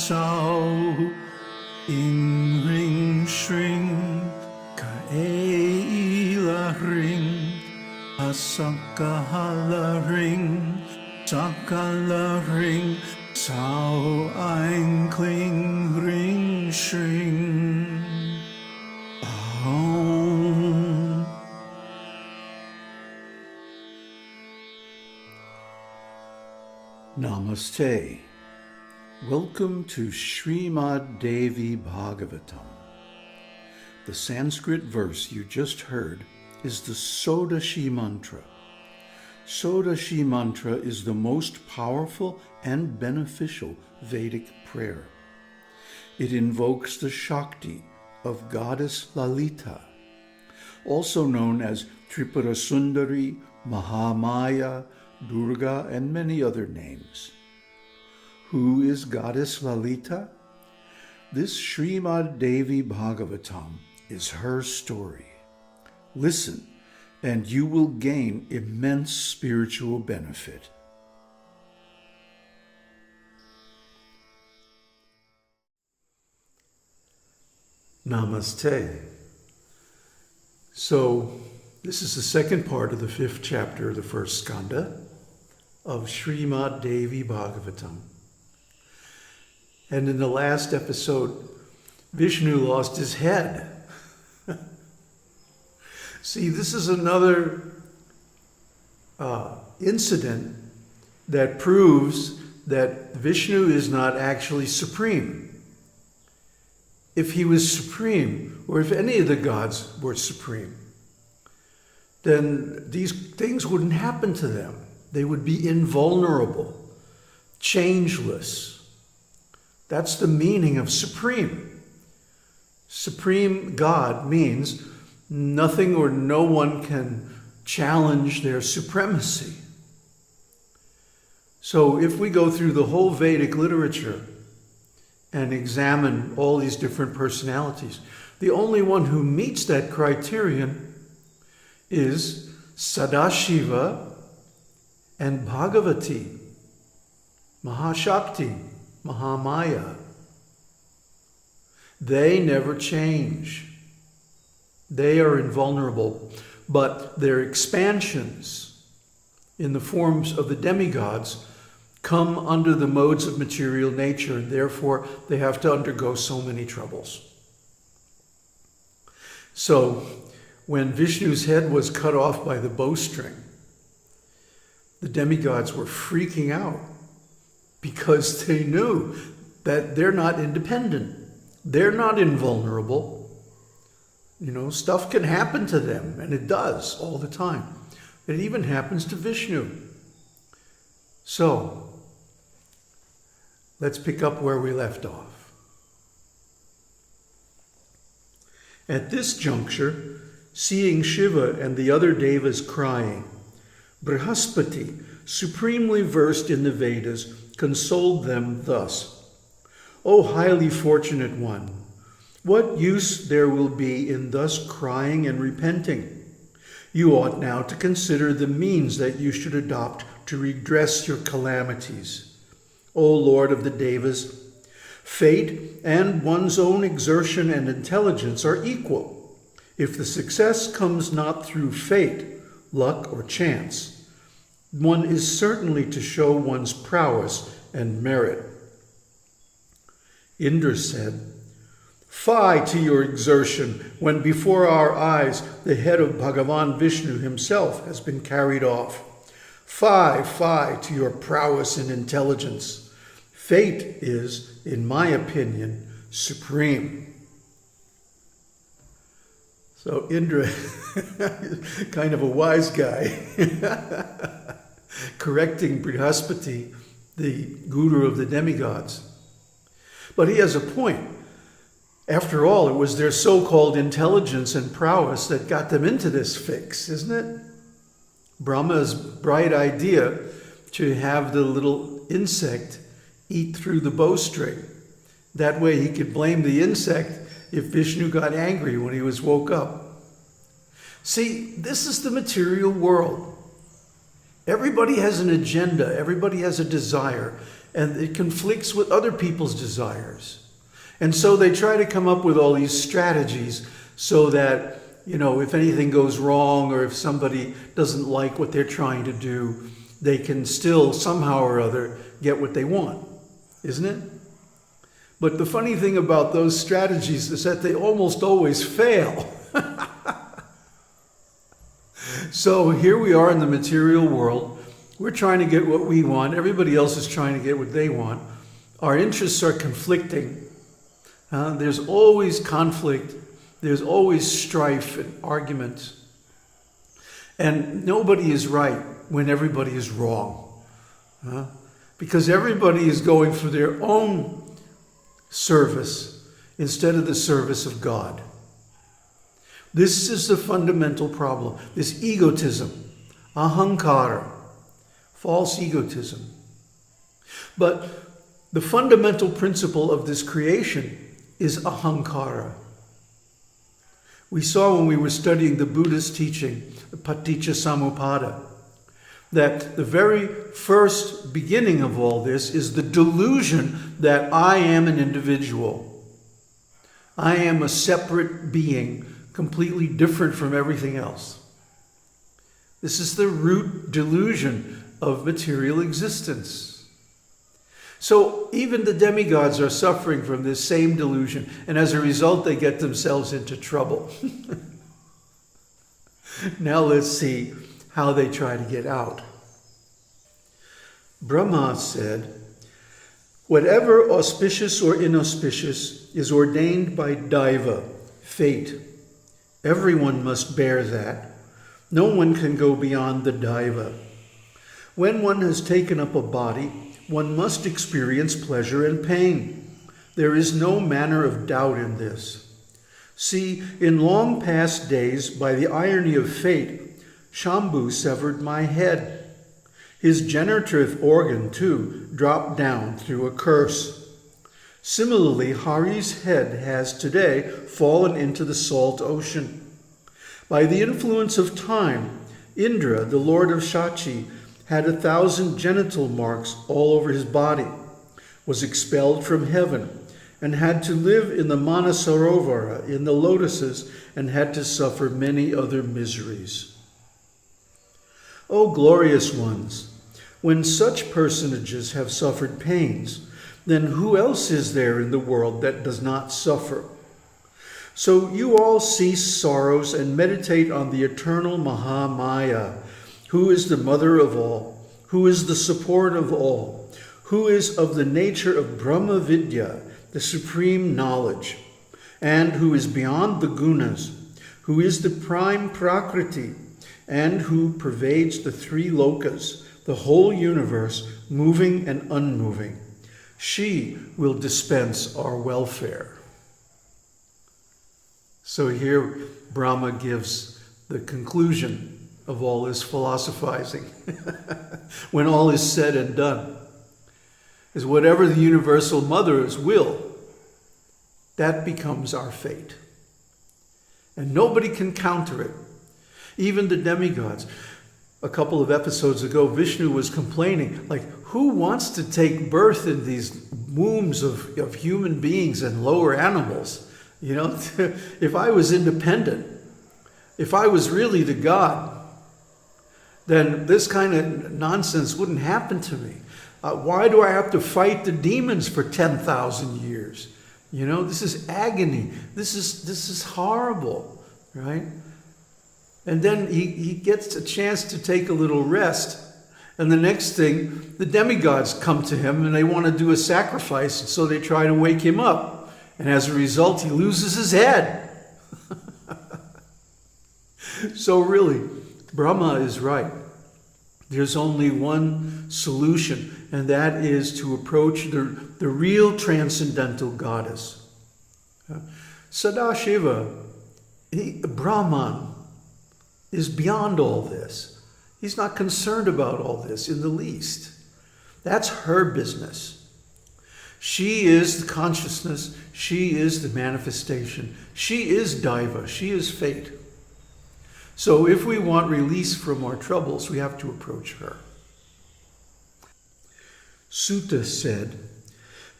sao ing ring shring ka la ring asakahala ring sakala ring sao ein kling ring shring Om. Namaste. Welcome to Śrīmad Devī Bhāgavatam. The Sanskrit verse you just heard is the Sodashi mantra. Sodashi mantra is the most powerful and beneficial Vedic prayer. It invokes the Shakti of goddess Lalita, also known as Tripura Sundari, Mahamaya, Durga, and many other names. Who is goddess Lalita? This Śrīmad Devī Bhāgavatam is her story. Listen, and you will gain immense spiritual benefit. Namaste. So, this is the second part of the 5th chapter of the 1st Skandha of Śrīmad Devī Bhāgavatam. And in the last episode, Viṣṇu lost his head. See, this is another incident that proves that Viṣṇu is not actually supreme. If he was supreme, or if any of the gods were supreme, then these things wouldn't happen to them. They would be invulnerable, changeless. That's the meaning of supreme. Supreme God means nothing or no one can challenge their supremacy. So if we go through the whole Vedic literature and examine all these different personalities, the only one who meets that criterion is Sadashiva and Bhagavati, Mahashakti, Mahamaya. They never change. They are invulnerable, but their expansions in the forms of the demigods come under the modes of material nature, and therefore they have to undergo so many troubles. So, when Viṣṇu's head was cut off by the bowstring, the demigods were freaking out because they knew that they're not independent. They're not invulnerable. You know, stuff can happen to them, and it does all the time. It even happens to Viṣṇu. So, let's pick up where we left off. At this juncture, seeing Shiva and the other devas crying, Brihaspati, supremely versed in the Vedas, consoled them thus: O highly fortunate one, what use there will be in thus crying and repenting? You ought now to consider the means that you should adopt to redress your calamities. O Lord of the Devas, fate and one's own exertion and intelligence are equal. If the success comes not through fate, luck, or chance, one is certainly to show one's prowess and merit. Indra said, Fie to your exertion, when before our eyes the head of Bhagavan Viṣṇu himself has been carried off. Fie, fie to your prowess and intelligence. Fate is, in my opinion, supreme. So Indra, kind of a wise guy, correcting Brihaspati, the guru of the demigods. But he has a point. After all, it was their so-called intelligence and prowess that got them into this fix, isn't it? Brahma's bright idea to have the little insect eat through the bowstring. That way he could blame the insect if Viṣṇu got angry when he was woke up. See, this is the material world. Everybody has an agenda. Everybody has a desire. and it conflicts with other people's desires. And so they try to come up with all these strategies so that, if anything goes wrong or if somebody doesn't like what they're trying to do, they can still somehow or other get what they want, isn't it? But the funny thing about those strategies is that they almost always fail. So here we are in the material world. We're trying to get what we want. Everybody else is trying to get what they want. Our interests are conflicting. There's always conflict. There's always strife and arguments. And nobody is right when everybody is wrong. Because everybody is going for their own service instead of the service of God. This is the fundamental problem. This egotism, ahankara, false egotism. But the fundamental principle of this creation is ahankara. We saw when we were studying the Buddhist teaching, the Paticca that the very first beginning of all this is the delusion that I am an individual. I am a separate being, completely different from everything else. This is the root delusion of material existence. So even the demigods are suffering from this same delusion, and as a result they get themselves into trouble. Now let's see how they try to get out. Brahma said, "Whatever auspicious or inauspicious is ordained by Daiva, fate. Everyone must bear that. No one can go beyond the Daiva. When one has taken up a body, one must experience pleasure and pain. There is no manner of doubt in this. See, in long past days, by the irony of fate, Shambhu severed my head. His generative organ, too, dropped down through a curse. Similarly, Hari's head has today fallen into the salt ocean. By the influence of time, Indra, the lord of Shachi, had 1,000 genital marks all over his body, was expelled from heaven, and had to live in the Manasarovara, in the lotuses, and had to suffer many other miseries. O glorious ones, when such personages have suffered pains, then who else is there in the world that does not suffer? So you all cease sorrows and meditate on the eternal Mahamaya, who is the mother of all, who is the support of all, who is of the nature of Brahma Vidya, the supreme knowledge, and who is beyond the gunas, who is the prime prakriti, and who pervades the three lokas, the whole universe, moving and unmoving. She will dispense our welfare." So here Brahma gives the conclusion of all this philosophizing. When all is said and done, is whatever the universal mother's will, that becomes our fate. And nobody can counter it. Even the demigods. A couple of episodes ago, Viṣṇu was complaining, who wants to take birth in these wombs of human beings and lower animals? If I was independent, if I was really the God, then this kind of nonsense wouldn't happen to me. Why do I have to fight the demons for 10,000 years? This is agony. This is horrible, right? And then he gets a chance to take a little rest. And the next thing, the demigods come to him and they want to do a sacrifice. So they try to wake him up. And as a result, he loses his head. So really, Brahma is right. There's only one solution, and that is to approach the real transcendental goddess. Sadashiva, Brahman, is beyond all this. He's not concerned about all this in the least. That's her business. She is the consciousness. She is the manifestation. She is Daiva. She is fate. So if we want release from our troubles, we have to approach her. Sutta said,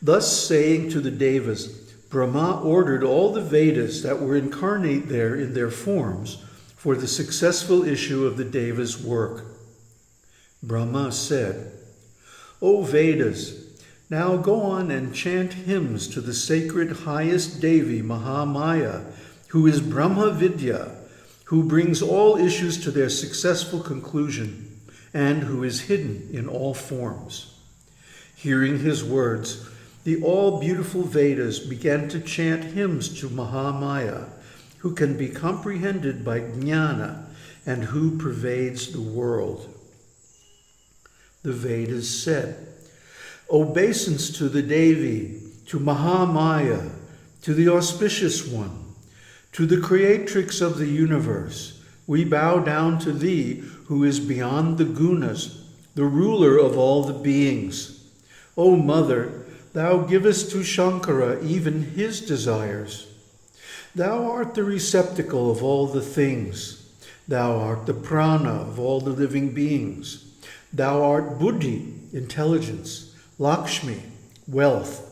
"Thus saying to the Devas, Brahma ordered all the Vedas that were incarnate there in their forms for the successful issue of the Devas' work." Brahma said, "O Vedas, now go on and chant hymns to the sacred highest Devi Mahamaya, who is Brahma Vidya, who brings all issues to their successful conclusion, and who is hidden in all forms." Hearing his words, the all-beautiful Vedas began to chant hymns to Mahamaya, who can be comprehended by jnana and who pervades the world. The Vedas said, "Obeisance to the Devi, to Mahamaya, to the auspicious one, to the creatrix of the universe, we bow down to thee who is beyond the gunas, the ruler of all the beings. O Mother, thou givest to Shankara even his desires. Thou art the receptacle of all the things. Thou art the prana of all the living beings. Thou art buddhi, intelligence, Lakshmi, wealth,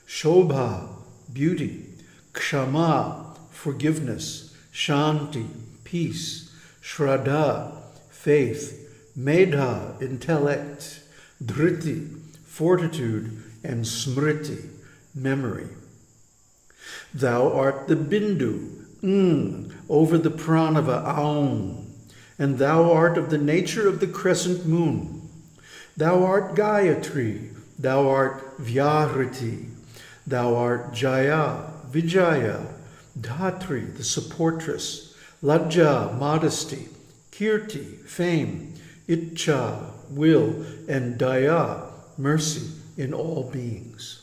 shobha, beauty, kshama, forgiveness, shanti, peace, shraddha, faith, medha, intellect, dhriti, fortitude, and smriti, memory. Thou art the bindu, over the pranava, aum, and thou art of the nature of the crescent moon. Thou art Gayatri, thou art Vyahriti, thou art Jaya, Vijaya, Dhatri, the supportress, Lajja, modesty, Kirti, fame, Ichcha, will, and Daya, mercy in all beings.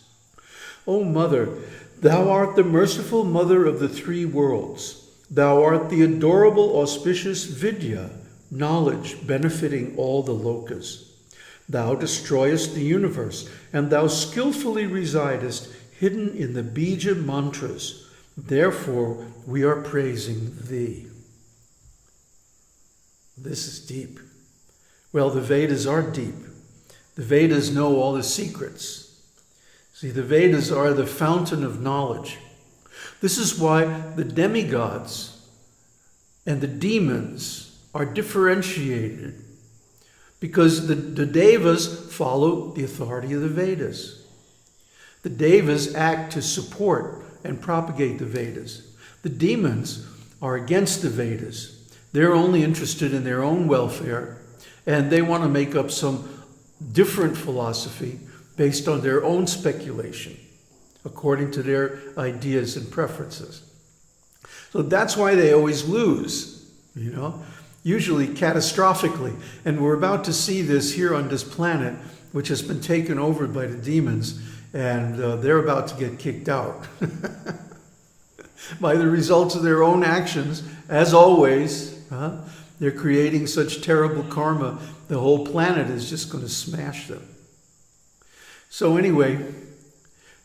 O Mother, thou art the merciful mother of the three worlds. Thou art the adorable, auspicious Vidya, knowledge benefiting all the lokas. Thou destroyest the universe, and thou skillfully residest hidden in the bija mantras. Therefore, we are praising thee." This is deep. Well, the Vedas are deep. The Vedas know all the secrets. See, the Vedas are the fountain of knowledge. This is why the demigods and the demons are differentiated, because the Devas follow the authority of the Vedas. The Devas act to support and propagate the Vedas. The demons are against the Vedas. They're only interested in their own welfare, and they want to make up some different philosophy based on their own speculation, according to their ideas and preferences. So that's why they always lose, usually catastrophically. And we're about to see this here on this planet, which has been taken over by the demons, and they're about to get kicked out by the results of their own actions. As always, they're creating such terrible karma, the whole planet is just going to smash them. So anyway,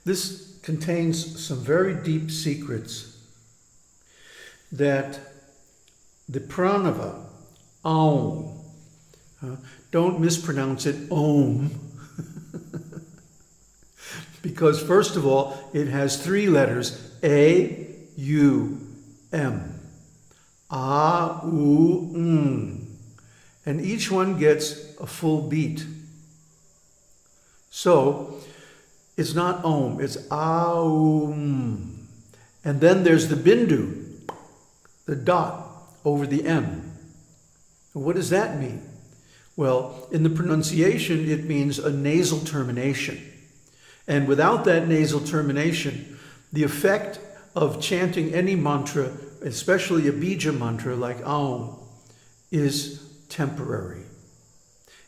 this contains some very deep secrets that the pranava, Aum, don't mispronounce it Om, because first of all, it has three letters, A-U-M, A-U-M, and each one gets a full beat. So it's not Om, it's Aum. And then there's the bindu, the dot over the M. What does that mean? Well, in the pronunciation, it means a nasal termination. And without that nasal termination, the effect of chanting any mantra, especially a bija mantra like Aum, is temporary.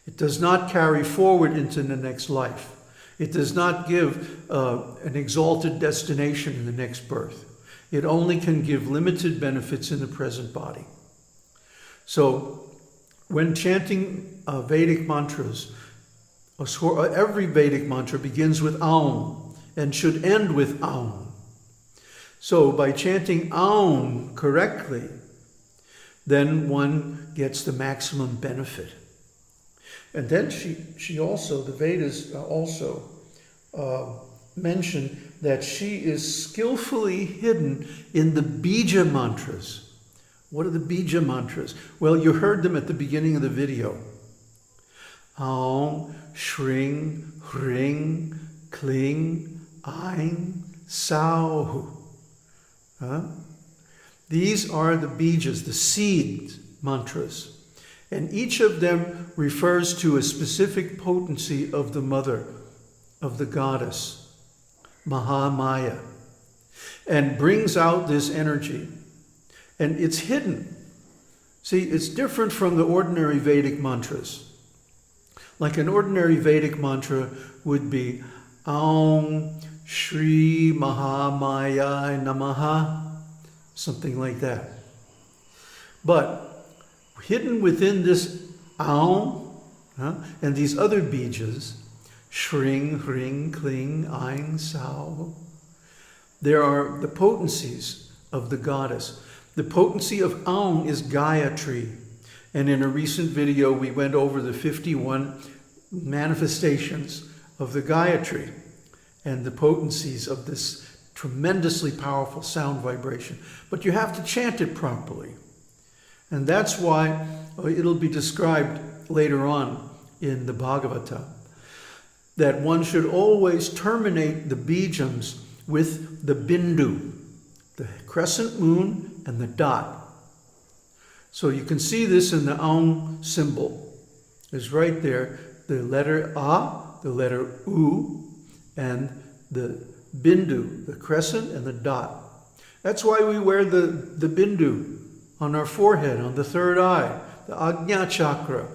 It does not carry forward into the next life. It does not give an exalted destination in the next birth. It only can give limited benefits in the present body. So, when chanting Vedic mantras, every Vedic mantra begins with Aum and should end with Aum. So, by chanting Aum correctly, then one gets the maximum benefit. And then she also, the Vedas also mention that she is skillfully hidden in the bija mantras. What are the bija mantras? Well, you heard them at the beginning of the video. Aum, Shring, Hring, Kling, Ain, Sau. These are the bijas, the seed mantras. And each of them refers to a specific potency of the mother, of the goddess, Mahamaya, and brings out this energy. And it's hidden. See, it's different from the ordinary Vedic mantras. Like an ordinary Vedic mantra would be Aum Shri Mahamaya Namaha, something like that. But hidden within this Aum and these other bijas, Shring, Hring, Kling, Ain, Sau, there are the potencies of the goddess. The potency of Aum is Gayatri. And in a recent video, we went over the 51 manifestations of the Gayatri and the potencies of this tremendously powerful sound vibration. But you have to chant it properly. And that's why it'll be described later on in the Bhāgavatam that one should always terminate the bijams with the bindu, the crescent moon and the dot. So you can see this in the Aum symbol. It's right there, the letter A, the letter U, and the bindu, the crescent and the dot. That's why we wear the bindu on our forehead, on the third eye, the Ajna chakra,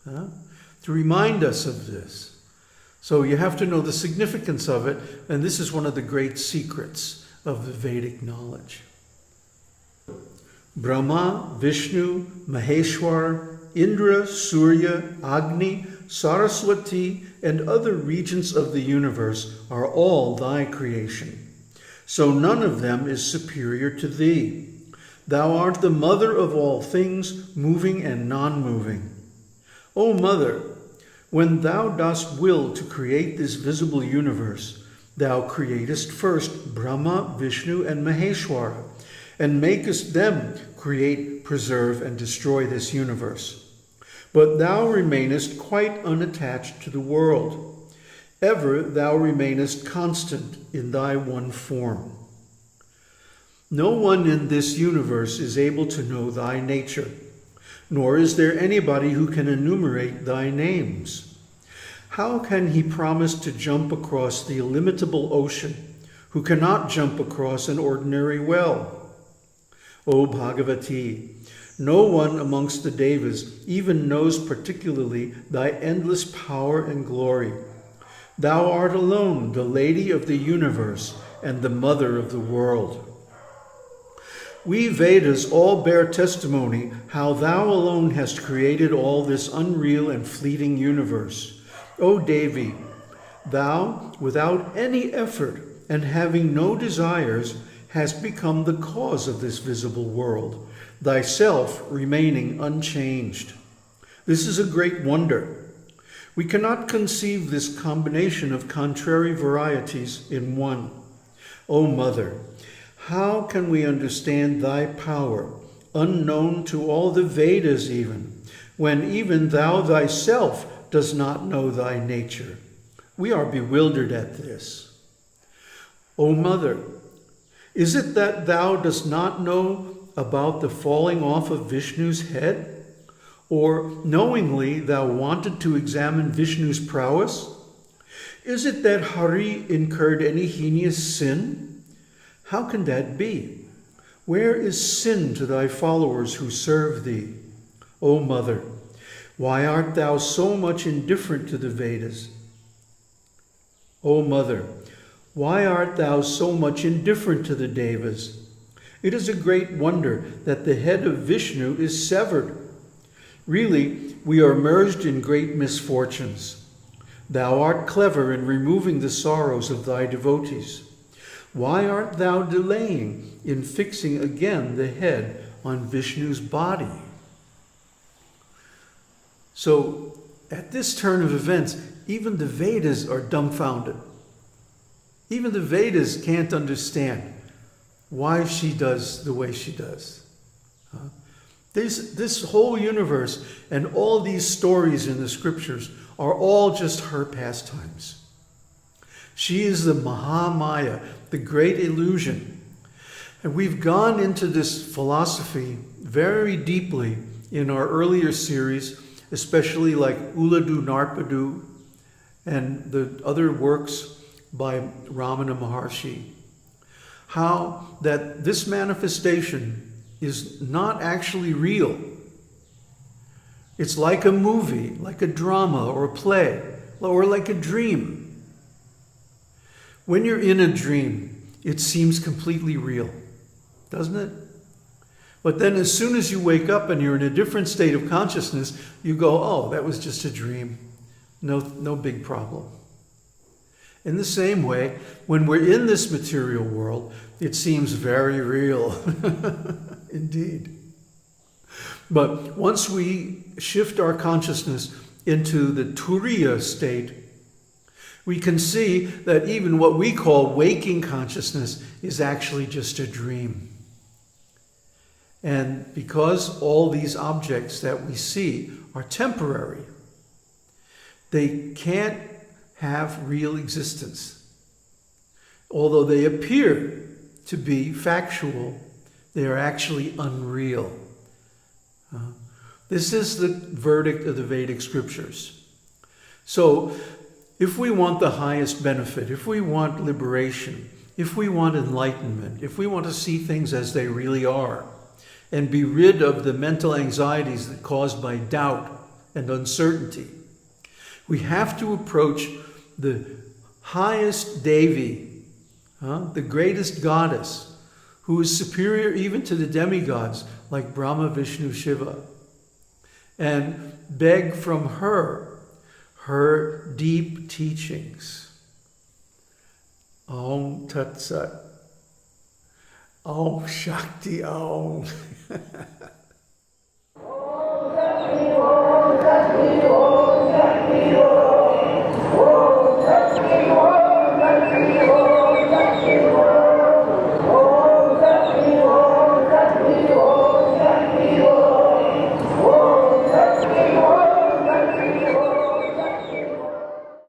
to remind us of this. So you have to know the significance of it, and this is one of the great secrets of the Vedic knowledge. Brahma, Vishnu, Maheshwar, Indra, Surya, Agni, Saraswati, and other regents of the universe are all thy creation. So none of them is superior to thee. Thou art the mother of all things, moving and non-moving. O Mother, when thou dost will to create this visible universe, thou createst first Brahma, Vishnu, and Maheshwara, and makest them create, preserve, and destroy this universe. But thou remainest quite unattached to the world. Ever thou remainest constant in thy one form. No one in this universe is able to know thy nature, nor is there anybody who can enumerate thy names. How can he promise to jump across the illimitable ocean, who cannot jump across an ordinary well? O Bhagavati, no one amongst the Devas even knows particularly thy endless power and glory. Thou art alone the Lady of the universe and the Mother of the world. We Vedas all bear testimony how thou alone hast created all this unreal and fleeting universe. O Devi, thou, without any effort and having no desires, hast become the cause of this visible world, thyself remaining unchanged. This is a great wonder. We cannot conceive this combination of contrary varieties in one. O Mother, how can we understand thy power, unknown to all the Vedas even, when even thou thyself does not know thy nature? We are bewildered at this. O Mother, is it that thou dost not know about the falling off of Vishnu's head? Or knowingly thou wanted to examine Vishnu's prowess? Is it that Hari incurred any heinous sin? How can that be? Where is sin to thy followers who serve thee? O Mother, why art thou so much indifferent to the Vedas? O Mother, why art thou so much indifferent to the Devas? It is a great wonder that the head of Vishnu is severed. Really, we are merged in great misfortunes. Thou art clever in removing the sorrows of thy devotees. Why art thou delaying in fixing again the head on Vishnu's body? So at this turn of events, even the Vedas are dumbfounded. Even the Vedas can't understand why she does the way she does. This whole universe and all these stories in the scriptures are all just her pastimes. She is the Mahamaya, the great illusion. And we've gone into this philosophy very deeply in our earlier series, especially like Uladu Narpadu and the other works by Ramana Mahārṣi. How that this manifestation is not actually real. It's like a movie, like a drama or a play, or like a dream. When you're in a dream, it seems completely real, doesn't it? But then as soon as you wake up and you're in a different state of consciousness, you go, oh, that was just a dream. No big problem. In the same way, when we're in this material world, it seems very real. Indeed. But once we shift our consciousness into the Turiya state, we can see that even what we call waking consciousness is actually just a dream. And because all these objects that we see are temporary, they can't have real existence. Although they appear to be factual, they are actually unreal. This is the verdict of the Vedic scriptures. So, if we want the highest benefit, if we want liberation, if we want enlightenment, if we want to see things as they really are, and be rid of the mental anxieties that are caused by doubt and uncertainty, we have to approach the highest Devi, the greatest goddess, who is superior even to the demigods like Brahma, Viṣṇu, Shiva, and beg from her deep teachings. Om Tat Sat. Om Shakti Om. Om Shakti Om Shakti Om.